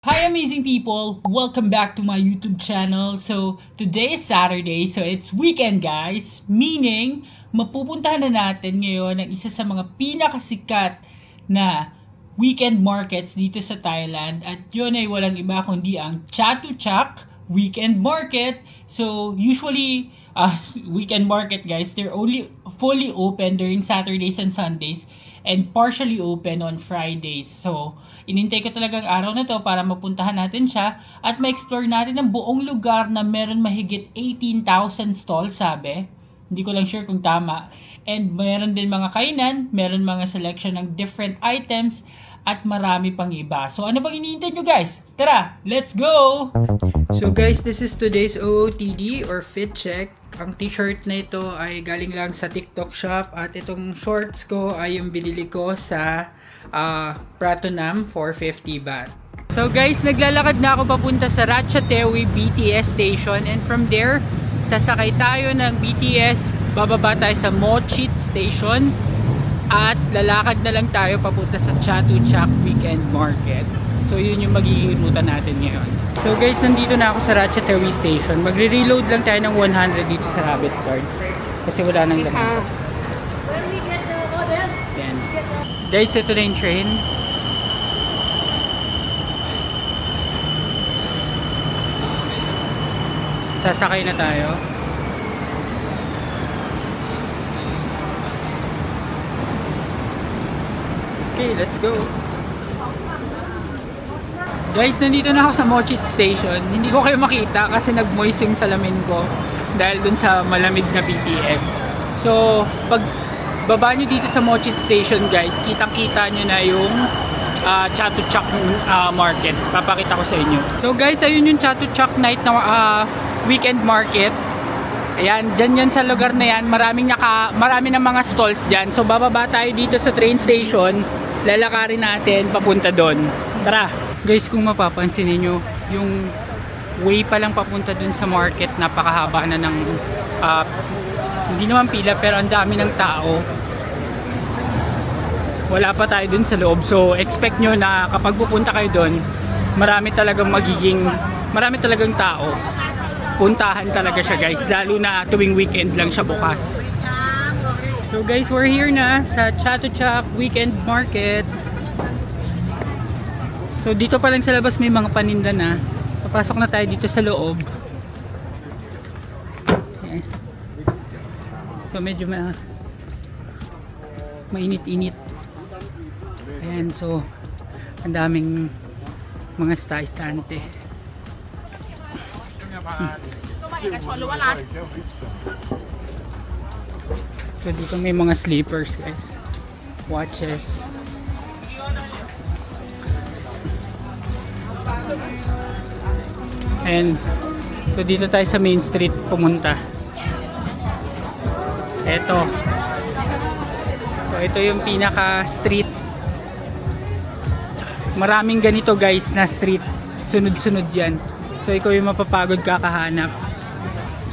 Hi amazing people! Welcome back to my YouTube channel. So, today is Saturday, so it's weekend guys. Meaning, mapupuntahan na natin ngayon ang isa sa mga pinakasikat na weekend markets dito sa Thailand. At yun ay walang iba kundi ang Chatuchak Weekend Market. So, usually, weekend market guys, they're only fully open during Saturdays and Sundays and partially open on Fridays. So, inintay ko talagang araw na to para mapuntahan natin siya at ma-explore natin ang buong lugar na meron mahigit 18,000 stalls, sabi. Hindi ko lang sure kung tama. And meron din mga kainan, meron mga selection ng different items, at marami pang iba. So, ano bang iniintay nyo guys? Tara, let's go! So guys, this is today's OOTD or fit check. Ang t-shirt na ito ay galing lang sa TikTok shop at itong shorts ko ay yung binili ko sa Pratunam for 50 baht. So guys, naglalakad na ako papunta sa Ratchathewi BTS station and from there, sasakay tayo ng BTS, bababa tayo sa Mochit station at lalakad na lang tayo papunta sa Chatuchak Weekend Market. So yun yung magiging ruta natin ngayon. So guys, nandito na ako sa Ratchathewi station. Magre-reload lang tayo ng 100 dito sa rabbit card kasi wala nang laman. Yan. Guys, ito na yung train. Sasakay na tayo. Okay, let's go. Guys, nandito na ako sa Mochit Station. Hindi ko kayo makita kasi nag-moist yung salamin ko dahil dun sa malamig na BTS. So, pag baba nyo dito sa Mochit Station guys, kitang-kita nyo na yung Chatuchak Market. Papakita ko sa inyo. So guys, ayun yung Chatuchak night na weekend market. Ayan, dyan yan sa lugar na yan. Marami ng mga stalls dyan. So bababa tayo dito sa train station. Lalakarin natin papunta doon. Tara! Guys, kung mapapansin niyo yung way pa lang papunta dun sa market, napakahaba na ng hindi naman pila pero ang dami ng tao. Wala pa tayo dun sa loob. So expect nyo na kapag pupunta kayo dun, marami talagang tao. Puntahan talaga siya guys, lalo na tuwing weekend lang siya bukas. So guys, we're here na sa Chatuchak Weekend Market. So dito pa lang sa labas may mga paninda na. Papasok na tayo dito sa loob. Okay. So medyo mainit-init. Ayan, so ang daming mga stante. So dito may mga sleepers guys. Watches. And so dito tayo sa main street pumunta. Eto. So ito yung pinaka street. Maraming ganito guys na street. Sunod-sunod yan. So ikaw yung mapapagod kakahanap.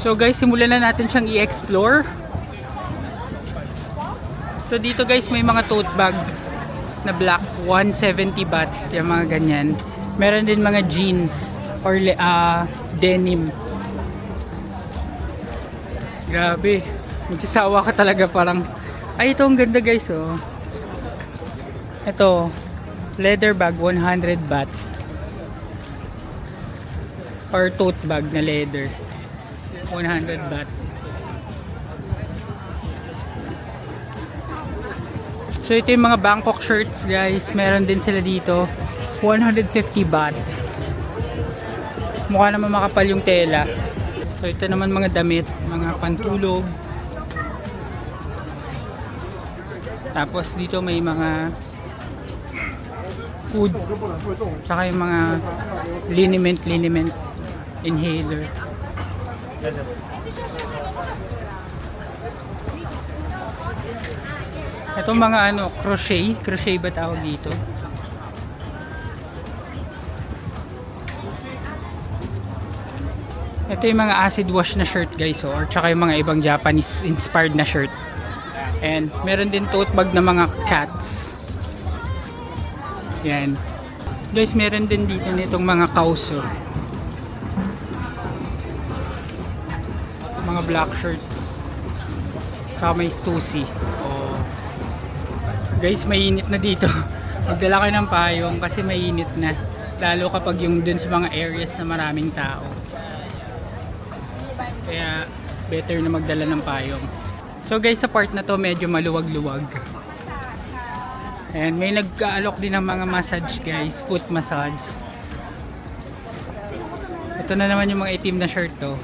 So guys, simulan na natin siyang i-explore. So dito guys may mga tote bag na black, 170 baht, yung mga ganyan. Meron din mga jeans or denim. Grabe, magsasawa ka talaga, parang ay ito ang ganda guys oh. Ito leather bag, 100 baht, or tote bag na leather, 100 baht. So ito yung mga Bangkok shirts guys, meron din sila dito, 150 baht. Mukha naman makapal yung tela. So ito naman mga damit, mga pantulog. Tapos dito may mga food, tsaka yung mga liniment inhaler. Ito mga crochet ba tawag dito? Ito yung mga acid wash na shirt guys, or tsaka yung mga ibang Japanese inspired na shirt. And meron din tote bag na mga cats. Yan. Guys, meron din dito nitong mga kauso. Mga black shirts. Saka may stussy. Oh. Guys, mainit na dito. Magdala kayo ng payong kasi mainit na. Lalo kapag yung dun sa mga areas na maraming tao. Kaya better na magdala ng payong. So guys, sa part na to medyo maluwag-luwag. And may nag-aalok din ng mga massage guys, foot massage. Ito na naman yung mga itim na shirt to.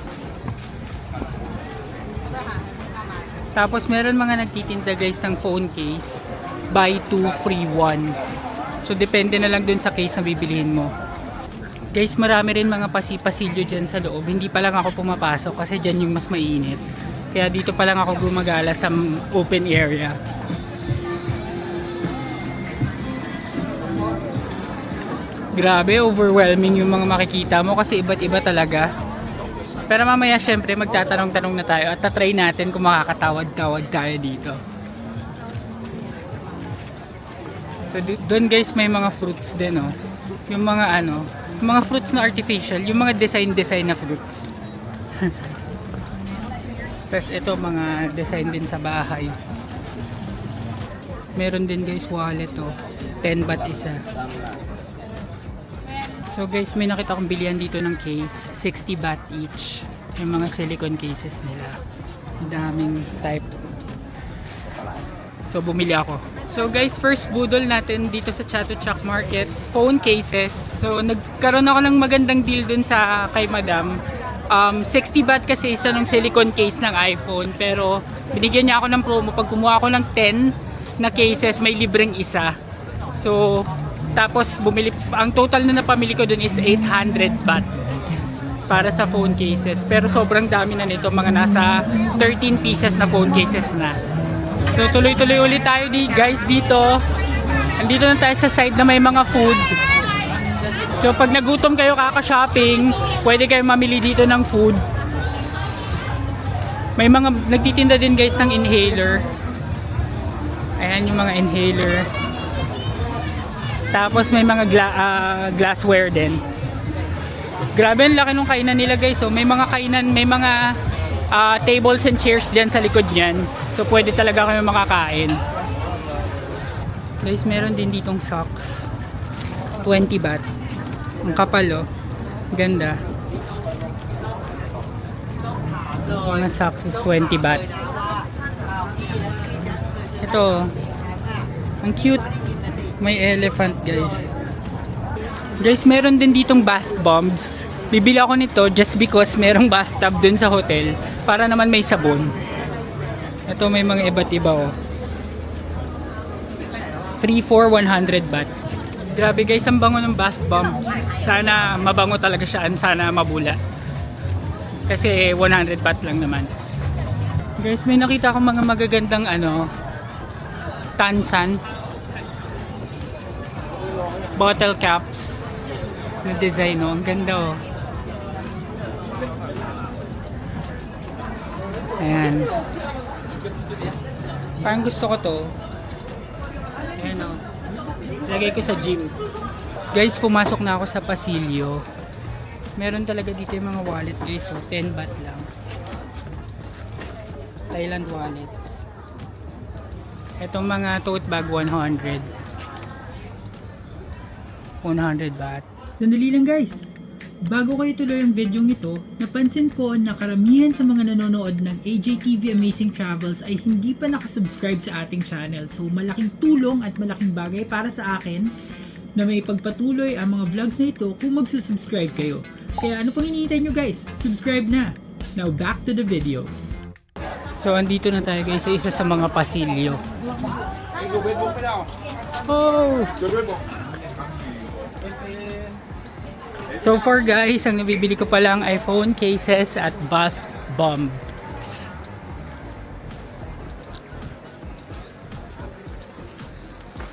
Tapos meron mga nagtitinda guys ng phone case, buy 2 free 1. So depende na lang dun sa case na bibilihin mo. Guys, marami rin mga pasipasilyo dyan sa loob. Hindi pa lang ako pumapasok kasi dyan yung mas mainit. Kaya dito pa lang ako gumagala sa open area. Grabe, overwhelming yung mga makikita mo kasi iba't iba talaga. Pero mamaya syempre magtatanong-tanong na tayo at tatry natin kung makakatawad-tawad tayo dito. So doon guys may mga fruits din, oh. Yung mga yung mga fruits na artificial, yung mga design na fruits. Tapos ito mga design din sa bahay. Meron din guys wallet, oh. 10 baht isa. So guys, may nakita akong bilihan dito ng case, 60 baht each. Yung mga silicone cases nila. Daming type. So bumili ako. So guys, first budol natin dito sa Chatuchak Market, phone cases. So nagkaroon ako ng magandang deal dun sa kay Madam. 60 baht kasi isa ng silicone case ng iPhone, pero binigyan niya ako ng promo. Pag kumuha ako ng 10 na cases, may libreng isa. So tapos bumili, ang total na napamili ko dun is 800 baht para sa phone cases. Pero sobrang dami na nito, mga nasa 13 pieces na phone cases na. So tuloy-tuloy ulit tayo guys dito. Andito na tayo sa side na may mga food. So pag nagutom kayo kaka-shopping, pwede kayo mamili dito ng food. May mga nagtitinda din guys ng inhaler. Ayan yung mga inhaler. Tapos may mga glassware din. Grabe ang laki ng kainan nila guys. So may mga kainan, may mga tables and chairs dyan sa likod niyan. So pwede talaga kayo makakain. Guys, meron din ditong socks. 20 baht. Ang kapal, oh. Ganda. Mga socks is 20 baht. Ito. Ang cute. May elephant guys. Guys, meron din ditong bath bombs. Bibili ako nito just because merong bathtub dun sa hotel. Para naman may sabon. Ito may mga iba't iba, oh. Free for 100 baht. Grabe guys, ang bango ng bath bombs. Sana mabango talaga siya, sana mabula. Kasi 100 baht lang naman. Guys, may nakita akong mga magagandang tansan. Bottle caps na design, oh. Ang ganda, oh. Ayan. Parang gusto ko to. Ayan, oh. Lagay ko sa gym. Guys, pumasok na ako sa pasilyo. Meron talaga dito yung mga wallet guys. So 10 baht lang. Thailand wallets. Itong mga tote bag 100 baht. Sandali lang guys. Bago kayo tuloy ang video ito, napansin ko na karamihan sa mga nanonood ng AJTV Amazing Travels ay hindi pa nakasubscribe sa ating channel. So malaking tulong at malaking bagay para sa akin na may pagpatuloy ang mga vlogs na ito kung magsusubscribe kayo. Kaya ano pang hinihintay nyo guys? Subscribe na! Now back to the video. So andito na tayo guys sa isa sa mga pasilyo. Oh! So far guys, ang nabibili ko pala ang iPhone cases at bath bomb.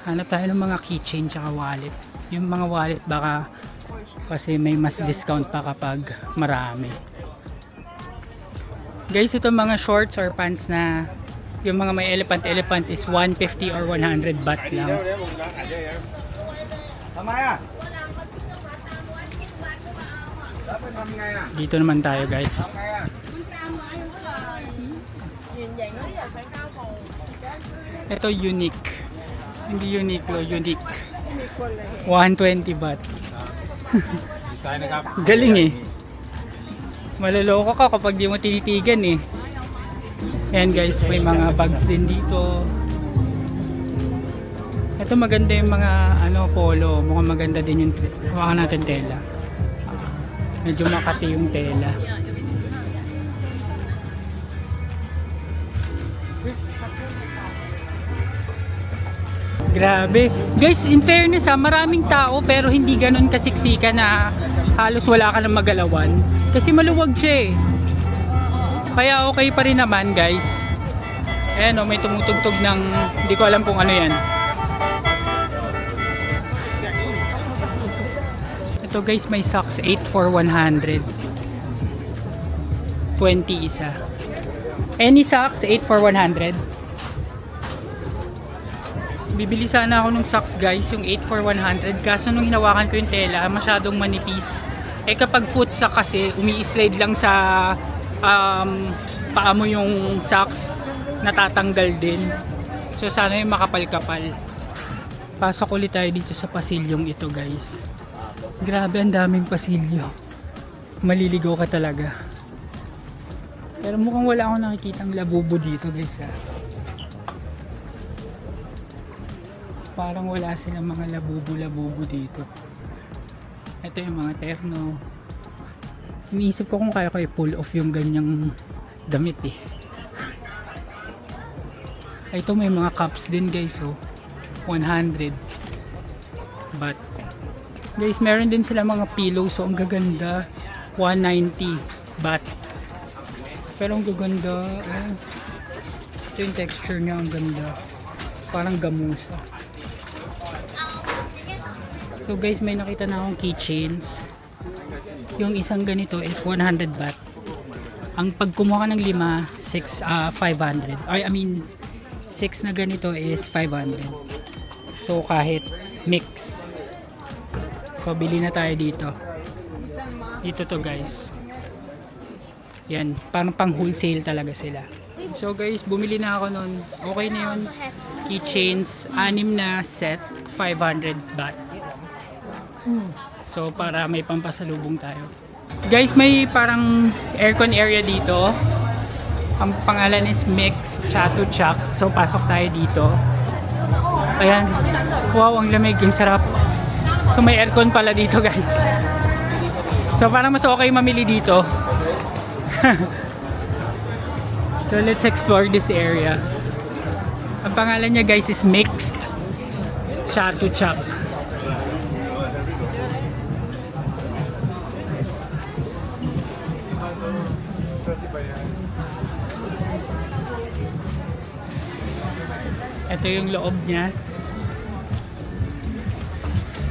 Hanap tayo ng mga keychain tsaka wallet. Yung mga wallet baka kasi may mas discount pa kapag marami. Guys, ito mga shorts or pants na yung mga may elephant is 150 or 100 baht lang. Dito naman tayo guys. Ito unique. Hindi Uniqlo, unique. 120 baht. Galing eh. Maloloko ka kapag di mo tinitigan eh. Ayan guys, may mga bags din dito. Ito maganda yung mga polo. Mukhang maganda din yung hawakan natin tela. Medyo makati yung tela. Grabe. Guys, in fairness maraming tao pero hindi ganun kasiksika na halos wala ka ng magalawan. Kasi maluwag siya eh. Kaya okay pa rin naman guys. Ayan may tumutugtog ng hindi ko alam kung ano yan. Ito guys, may socks 8 for 100. 20 isa. Any socks 8 for 100. Bibili sana ako ng socks guys, yung 8 for 100. Kaso nung hinawakan ko yung tela, masyadong manipis. Kapag foot sock kasi, umi-slide lang sa paa mo yung socks, natatanggal din. So sana yung makapal-kapal. Pasok ulit tayo dito sa pasilyong ito guys. Grabe, ang daming pasilyo. Maliligaw ka talaga. Pero mukhang wala akong nakikitang labubo dito guys Parang wala silang mga labubo-labubo dito. Ito yung mga terno. Iniisip ko kung kaya ko i-pull off yung ganyang damit eh. Ito may mga cups din guys 100 but guys meron din sila mga pillows ang gaganda 190 baht pero ang gaganda ito yung texture niya ang ganda parang gamusa. So guys, may nakita na akong keychains. Yung isang ganito is 100 baht. Ang pag kumuha ka ng 5, 500. I mean 6 na ganito is 500. So kahit mix. So bili na tayo dito. Dito to guys. Yan, parang pang wholesale talaga sila. So guys, bumili na ako nun. Okay na yun. Keychains, 6 na set, 500 baht. So para may pampasalubong tayo. Guys, may parang aircon area dito. Ang pangalan is Mix Chatu Chak. So pasok tayo dito. Ayan. Wow, ang lamig, ang sarap. So may aircon pala dito guys. So parang mas okay mamili dito. So let's explore this area. Ang pangalan niya guys is Mixed Chatu Chak. Ito yung loob niya.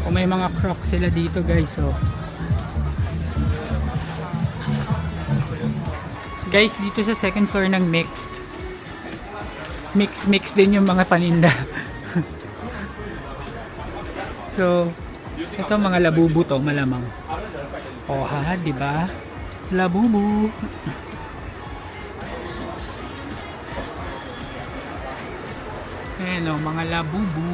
O may mga crocs sila dito guys Guys, dito sa second floor ng Mixed. Mix din yung mga paninda. So, ito mga labubu to, malamang. O di ba? Labubu. Ayan mga labubu.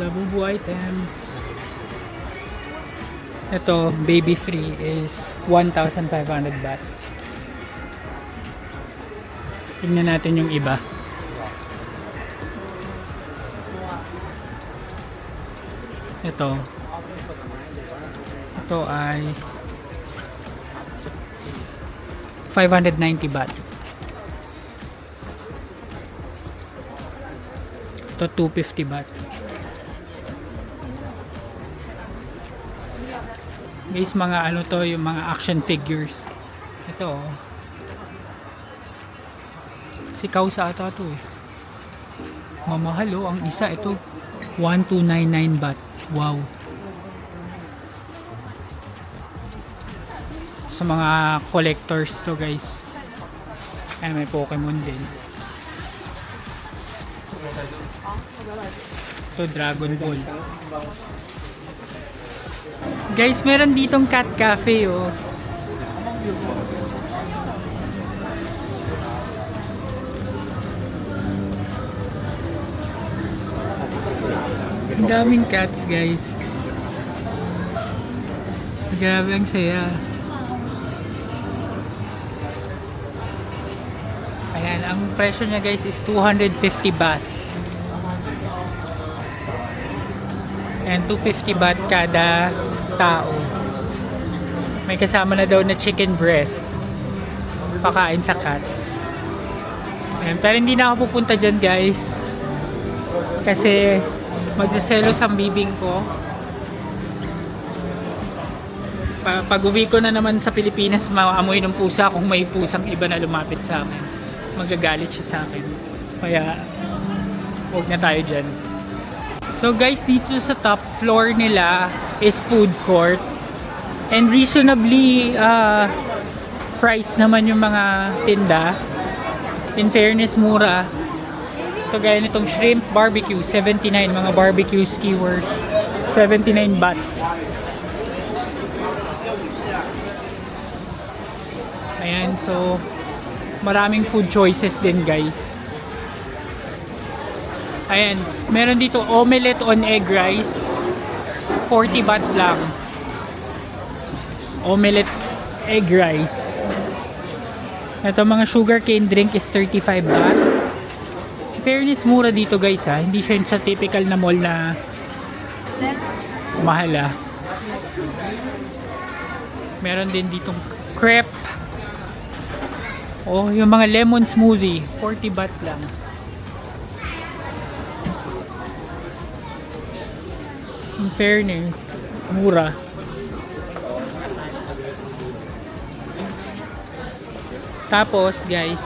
Labubu items. Ito, baby free is 1,500 baht. Tingnan natin yung iba. Ito, Ito ay 590 baht. Ito 250 baht. Guys, mga ano to, yung mga action figures. Ito oh. Si Kausa ata to eh. Mamahal oh, ang isa ito. 1299 baht. Wow. Sa mga collectors to guys. Ay, may Pokemon din. Ito Dragon Ball. Guys, meron ditong cat cafe oh. Ang daming cats guys. Grabe ang saya. Ayan, ang presyo niya guys is 250 baht. And 250 baht kada tao. May kasama na daw na chicken breast. Pakain sa cats. Ayan, pero hindi na ako pupunta dyan guys. Kasi magseselos ang bibing ko. Pag uwi ko na naman sa Pilipinas, maamoy ng pusa kung may pusang iba na lumapit sa akin. Magagalit siya sa akin. Kaya huwag na tayo dyan. So guys, dito sa top floor nila is food court. And reasonably priced naman yung mga tinda. In fairness, mura. Ito gaya nitong shrimp barbecue, 79. Mga barbecue skewers, 79 baht. Ayan, so maraming food choices din guys. Ayan, meron dito omelette on egg rice, 40 baht lang. Omelette egg rice. Ito mga sugarcane drink is 35 baht. Fairness, mura dito guys ha. Hindi siya sa typical na mall na mahal ha. Meron din ditong crepe. Oh, yung mga lemon smoothie, 40 baht lang. In fairness, mura. Tapos guys,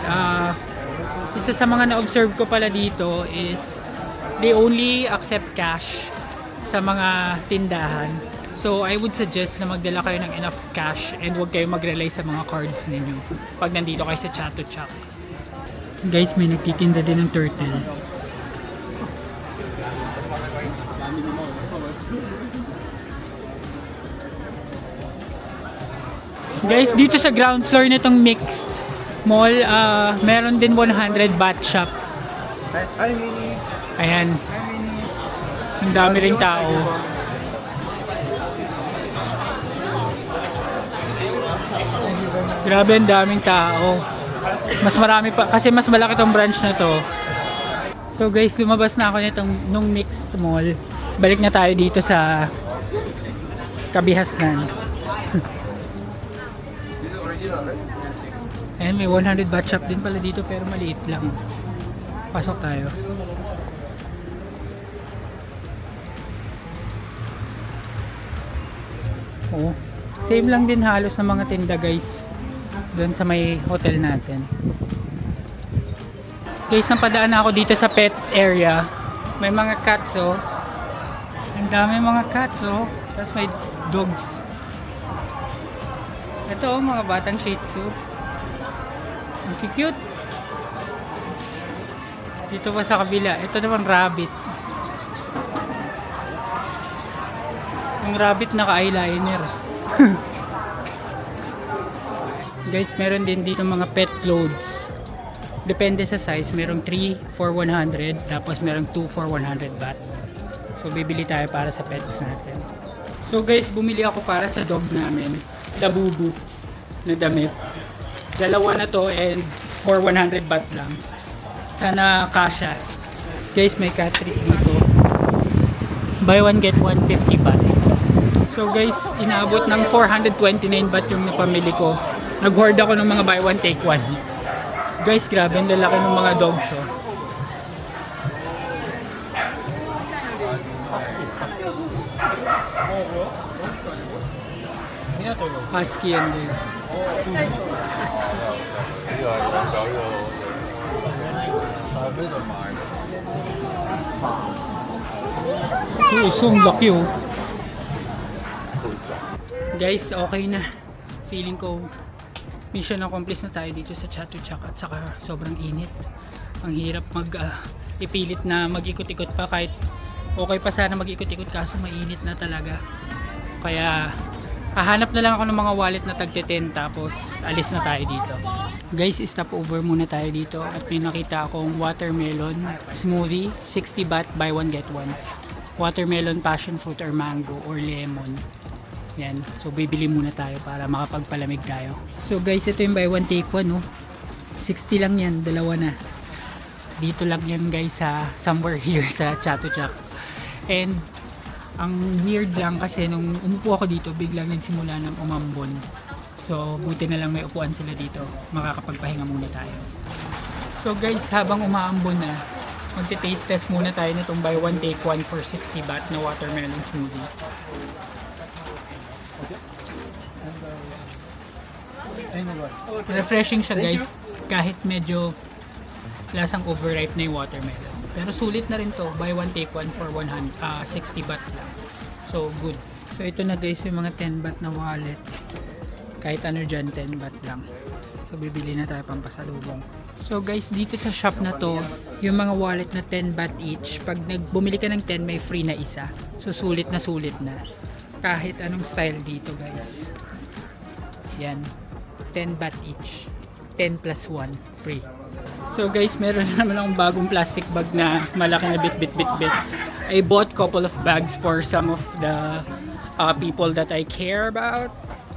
isa sa mga na-observe ko pala dito is they only accept cash sa mga tindahan. So I would suggest na magdala kayo ng enough cash and huwag kayo mag-rely sa mga cards ninyo pag nandito kayo sa Chato Chak. Guys, may nagtitinda din ng turtle. Guys, dito sa ground floor nitong mixed mall, meron din 100 baht shop. Hi, Mini. Ayan. Ang dami ring tao. Grabe, ang daming tao. Mas marami pa, kasi mas malaki tong branch na to. So guys, lumabas na ako nung mixed mall. Balik na tayo dito sa Kabihasnan. Ayan, may 100 baht shop din pala dito pero maliit lang. Pasok tayo. Oh, same lang din halos ng mga tinda guys doon sa may hotel natin. Guys, napadaan na ako dito sa pet area. May mga cats oh. Ang dami mga cats oh. Tapos may dogs. Ito oh, mga batang Shih Tzu. Ang cute. Dito pa sa kabila. Ito naman rabbit. Yung rabbit naka-eyeliner. Guys, meron din dito mga pet clothes. Depende sa size. Merong 3 for 100. Tapos merong 2 for 100 baht. So, bibili tayo para sa pets natin. So guys, bumili ako para sa dog namin. Labubu na damit. Dalawa na to and for 100 baht lang. Sana kasha. Guys, may cat treat dito. Buy one get one, 50 baht. So guys, inaabot ng 429 baht yung napamili ko. Nag-hoard ako ng mga buy one take one. Guys, grabe ang lalaki ng mga dogs oh. Husky yan guys. So laki oh. Guys, okay na. Feeling ko mission accomplished na tayo dito sa Chatuchak at saka sobrang init. Ang hirap ipilit na mag-ikot-ikot pa kahit okay pa sana mag-ikot-ikot kaso mainit na talaga. Kaya hahanap na lang ako ng mga wallet na tag-10 tapos alis na tayo dito. Guys, stop over muna tayo dito at may nakita akong watermelon smoothie, 60 baht, buy one get one. Watermelon, passion fruit or mango or lemon. Yan. So bibili muna tayo para makapagpalamig tayo. So guys, ito yung buy one take one, no. 60 lang yan, dalawa na. Dito lang yan guys sa somewhere here sa Chatuchak. And ang weird lang kasi nung umupo ako dito, biglang nagsimula ng umambon. So buti na lang may upuan sila dito. Makakapagpahinga muna tayo. So guys, habang umaambon na, magte-taste test muna tayo nitong buy one take one for 60 baht na watermelon smoothie. Refreshing siya guys, kahit medyo lasang overripe na yung watermelon. Pero sulit na rin to, buy one take one for 60 baht lang. So good. So ito na guys yung mga 10 baht na wallet. Kahit ano dyan, 10 baht lang. So bibili na tayo pampasalubong. So guys, dito sa shop na to, yung mga wallet na 10 baht each, pag bumili ka ng 10 may free na isa. So sulit na kahit anong style dito guys. Yan, 10 baht each, 10 plus 1 free. So guys, meron na naman akong bagong plastic bag na malaki na bit. I bought couple of bags for some of the people that I care about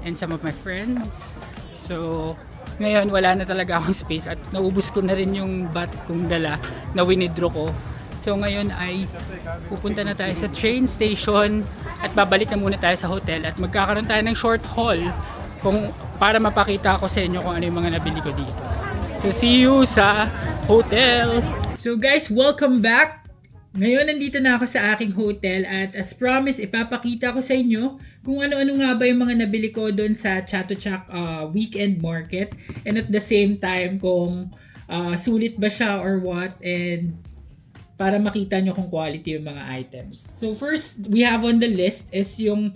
and some of my friends. So ngayon wala na talaga akong space at naubos ko na rin yung bat kong dala na winidraw ko. So ngayon ay pupunta na tayo sa train station at babalik na muna tayo sa hotel at magkakaroon tayo ng short haul para mapakita ko sa inyo kung ano yung mga nabili ko dito. So see you sa hotel! So guys, welcome back! Ngayon nandito na ako sa aking hotel at as promised, ipapakita ko sa inyo kung ano-ano nga ba yung mga nabili ko doon sa Chatuchak weekend market and at the same time kung sulit ba siya or what and para makita nyo kung quality yung mga items. So first we have on the list is yung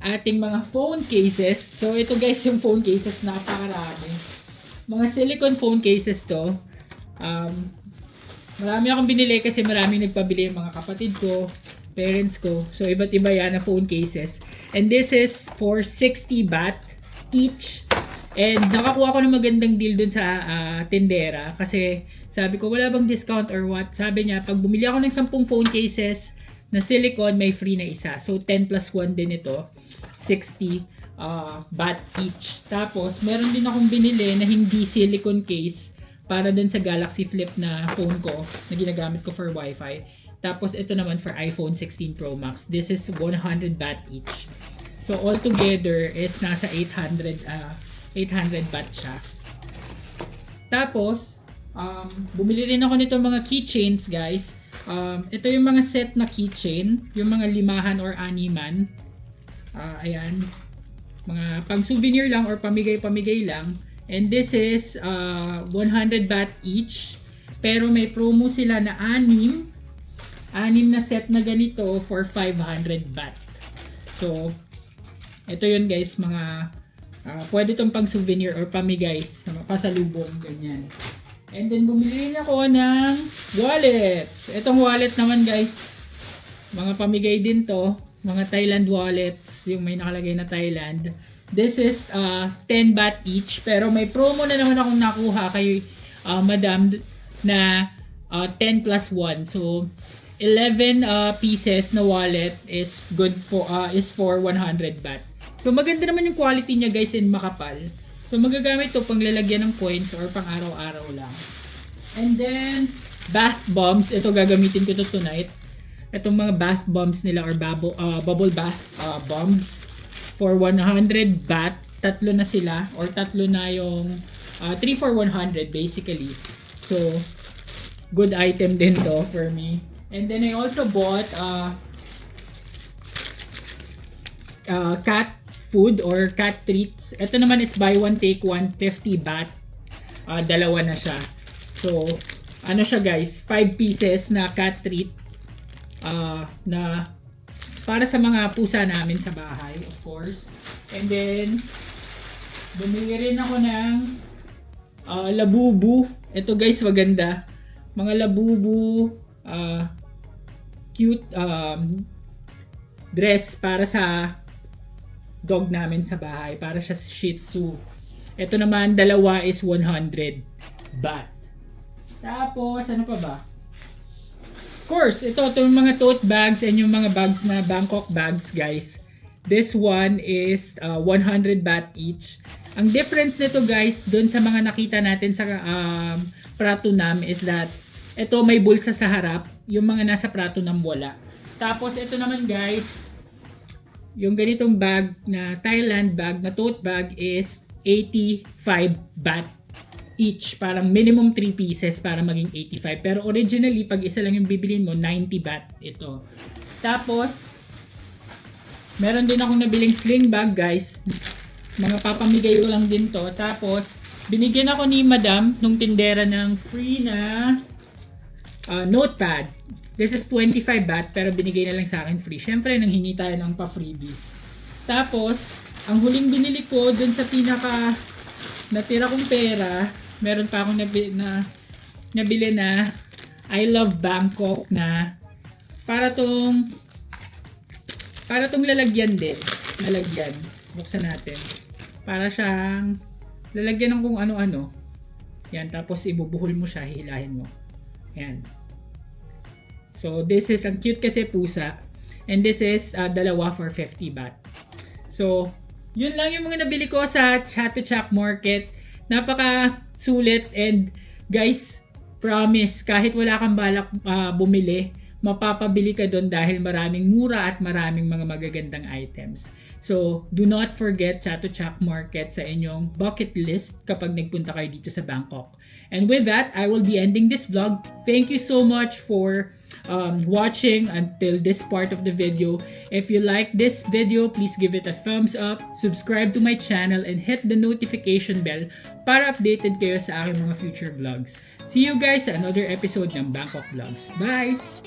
ating mga phone cases. So ito guys yung phone cases, napakarami. Mga silicone phone cases to. Marami akong binili kasi maraming nagpabili yung mga kapatid ko, parents ko. So iba't iba yan na phone cases. And this is for 60 baht each. And nakakuha ko ng magandang deal dun sa tindera kasi sabi ko wala bang discount or what. Sabi niya pag bumili ako ng 10 phone cases na silicone may free na isa. So 10 plus 1 din ito. 60 baht each. Tapos meron din akong binili na hindi silicone case para dun sa Galaxy Flip na phone ko na ginagamit ko for Wi-Fi. Tapos ito naman for iPhone 16 Pro Max. This is 100 baht each. So all together is nasa 800 baht siya. Tapos bumili rin ako nito mga keychains guys. Ito yung mga set na keychain, yung mga 5 or 6. Ayan, mga pang souvenir lang or pamigay-pamigay lang. And this is 100 baht each. Pero may promo sila na 6 na set na ganito for 500 baht. So ito yun guys, mga pwede itong pang souvenir or pamigay sa pasalubong, ganyan. And then bumili rin ako ng wallets. Itong wallet naman guys, mga pamigay din to, mga Thailand wallets, yung may nakalagay na Thailand. This is 10 baht each, pero may promo na naman akong nakuha kay madam na 10 plus 1. So 11 pieces na wallet is good for is for 100 baht. So maganda naman yung quality niya guys and makapal. So magagamit to pang lalagyan ng coins or pang araw-araw lang. And then bath bombs, ito gagamitin ko to tonight. itong mga bath bombs nila or bubble bath bombs for 100 baht. Tatlo na sila or tatlo na yung 3 for 100 basically. So, good item din to for me. And then I also bought cat food or cat treats. Ito naman is buy one take one, 50 baht. Dalawa na siya. So, ano siya guys, 5 pieces na cat treat na para sa mga pusa namin sa bahay, of course. And then, bumili rin ako ng labubu. Ito guys, maganda. Mga labubu, cute dress para sa dog namin sa bahay. Para siya Shih Tzu. Ito naman, dalawa is 100 baht. Tapos, ano pa ba? Of course, itong mga tote bags and yung mga bags na Bangkok bags, guys. This one is 100 baht each. Ang difference nito guys, dun sa mga nakita natin sa Pratunam is that ito may bulsa sa harap, yung mga nasa Pratunam wala. Tapos ito naman guys, yung ganitong bag na Thailand bag na tote bag is 85 baht each. Parang minimum 3 pieces para maging 85. Pero originally, pag isa lang yung bibilin mo, 90 baht ito. Tapos, meron din akong nabiling sling bag guys. Mga papamigay ko lang din to. Tapos, binigyan ako ni madam nung tindera ng free na notepad. This is 25 baht pero binigay na lang sa akin free. Syempre, nanghingi tayo ng pa-freebies. Tapos, ang huling binili ko dun sa pinaka natira kong pera, meron pa akong nabili na I Love Bangkok na para tong lalagyan din. Lalagyan. Buksan natin. Para siyang lalagyan ng kung ano-ano. Yan. Tapos ibubuhol mo siya. Hihilahin mo. Yan. So, this is, ang cute kasi pusa. And this is, dalawa for 50 baht. So, yun lang yung mga nabili ko sa Chatuchak Market. Napaka sulit. And guys, promise, kahit wala kang balak bumili, mapapabili ka doon dahil maraming mura at maraming mga magagandang items. So, do not forget Chatuchak Market sa inyong bucket list kapag nagpunta kayo dito sa Bangkok. And with that, I will be ending this vlog. Thank you so much for watching until this part of the video. If you like this video, please give it a thumbs up, subscribe to my channel, and hit the notification bell para updated kayo sa aking mga future vlogs. See you guys sa another episode ng Bangkok Vlogs. Bye!